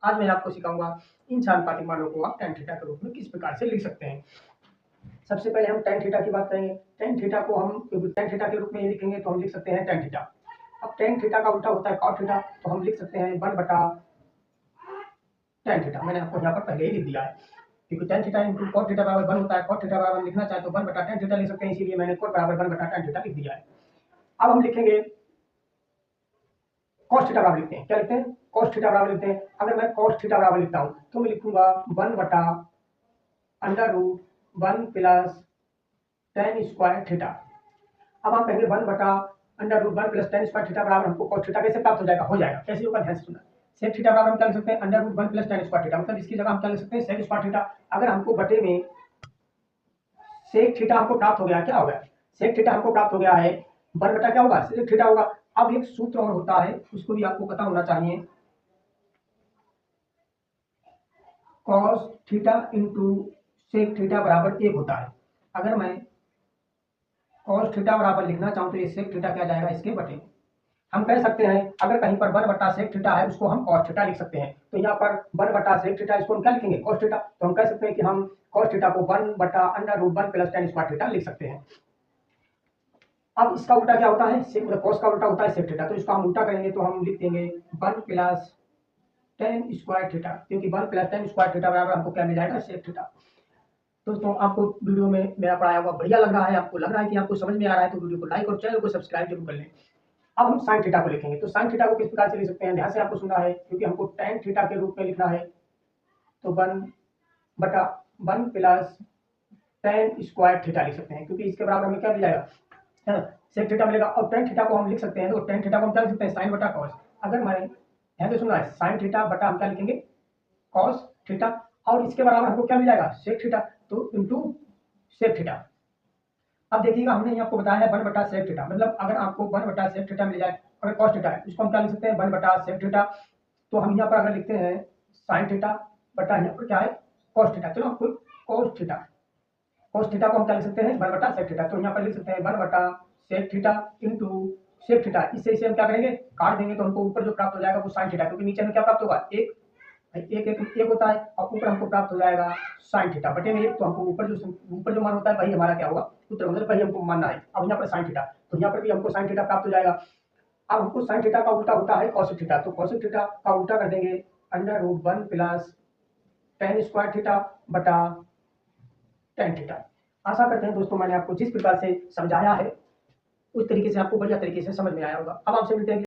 आज मैं आपको सिखाऊंगा इन समानुपातिक मानों को आप tan थीटा के रूप में किस प्रकार से लिख सकते हैं। सबसे पहले हम tan थीटा की बात करेंगे। tan थीटा को हम tan थीटा के रूप में लिखेंगे तो हम लिख सकते हैं tan थीटा। अब tan थीटा का उल्टा होता है cot थीटा, तो हम लिख सकते हैं 1 बटा tan थीटा। मैंने आपको यहाँ पर पहले ही लिख दिया है, क्योंकि tan theta into cot theta बराबर 1 होता है। cot थीटा बराबर लिखना चाहे तो 1 बटा tan थीटा लिख सकते हैं, इसीलिए मैंने cot बराबर 1 बटा tan थीटा लिख दिया है। अब हम लिखेंगे cos थीटा बराबर लिखते हैं। क्या लिखते हैं? cos थीटा बराबर लिखते हैं। अगर मैं cos थीटा बराबर लिखता हूं तो मैं लिखूंगा 1 बटा under root 1 plus tan square theta. अब आप कहेंगे 1 बटा under root 1 plus tan square theta बराबर हमको cos थीटा कैसे प्राप्त हो जाएगा? हो जाएगा। कैसे होगा? ध्यान से सुनना। sec थीटा बराबर हम क्या लिख सकते हैं? Under root 1 plus tan square theta. मतलब इसकी जगह हम क्या लिख सकते हैं? sec square theta. अगर हमको बटे में sec थीटा हमको प्राप्त हो गया, क्या हो गया? sec थीटा हमको प्राप्त हो गया है 1 बटा क्या होगा? sec थीटा होगा। अब एक सूत्र और होता है, उसको भी आपको पता होना चाहिए। cos theta into sec theta बराबर 1 होता है। अगर मैं cos थीटा बराबर लिखना चाहूं तो ये sec थीटा क्या जाएगा? इसके बटे। हम कह सकते हैं अगर कहीं पर 1 बटा sec थीटा है उसको हम cos थीटा लिख सकते हैं, तो यहाँ पर 1 बटा sec थीटा इसको हम क्या लिखेंगे? cos theta. तो हम कह सकते हैं कि हम cos थीटा को 1 बटा under root 1 plus tan square theta लिख सकते हैं। अब इसका उल्टा क्या होता है? cos का उल्टा होता है sec थीटा, तो इसको हम उल्टा करेंगे तो हम लिख देंगे 1 प्लस tan स्क्वायर थीटा, क्योंकि 1 प्लस tan स्क्वायर थीटा बराबर हमको क्या मिल जाएगा? sec theta. दोस्तों आपको वीडियो में मेरा पढ़ाया हुआ बढ़िया लग रहा है, आपको लग रहा है कि आपको समझ में आ रहा है, तो वीडियो को लाइक और चैनल को सब्सक्राइब जरूर कर लें। अब हम sin थीटा को लिखेंगे, तो sin थीटा को किस प्रकार से लिख सकते हैं? ध्यान से आपको सुनना है, क्योंकि हमको tan थीटा के रूप में लिखना है। तो 1 बटा 1 प्लस tan स्क्वायर थीटा लिख सकते हैं, क्योंकि इसके बराबर हमें क्या मिल जाएगा? sec थीटा मिलेगा। और tan थीटा को हम लिख सकते हैं, तो tan थीटा को हम क्या लिख सकते हैं? sin बटा cos। अगर मैं ध्यान से सुनना है, sin थीटा बटा हम क्या लिखेंगे? cos theta. और इसके बराबर हमको क्या मिल जाएगा? sec थीटा, तो इंटू sec थीटा। अब देखिएगा हमने यहाँ आपको बताया है 1 बटा sec थीटा, मतलब अगर आपको 1 बटा sec थीटा मिल जाए, अगर cos थीटा है इसको हम क्या लिख सकते हैं? 1 बटा sec थीटा। तो हम यहाँ पर अगर लिखते हैं sin थीटा बटा यहाँ पर क्या है? cos theta. चलो आपको cos थीटा, cos थीटा को हम क्या लिख सकते हैं? 1 बटा sec थीटा। तो यहाँ पर लिख सकते हैं 1 बटा sec theta into sec theta. इससे इसे हम क्या करेंगे? काट देंगे, तो हमको ऊपर जो प्राप्त हो जाएगा वो sin थीटा, क्योंकि नीचे में क्या प्राप्त होगा? एक एक होता है, और ऊपर हमको प्राप्त हो जाएगा sin थीटा बटे में 1। तो हमको ऊपर जो मान होता है वही हमारा क्या होगा? उत्तर, मतलब वही हमको मानना है। अब यहाँ पर sin थीटा, तो यहाँ पर भी हमको sin थीटा प्राप्त हो जाएगा। अब हमको sin थीटा का उल्टा होता है cos थीटा, तो cos थीटा का उल्टा कर देंगे under root 1 plus tan square theta बटा tan थीटा। आशा करते हैं दोस्तों मैंने आपको जिस प्रकार से समझाया है उस तरीके से आपको बढ़िया तरीके से समझ में आया होगा। अब आपसे मिलते हैं।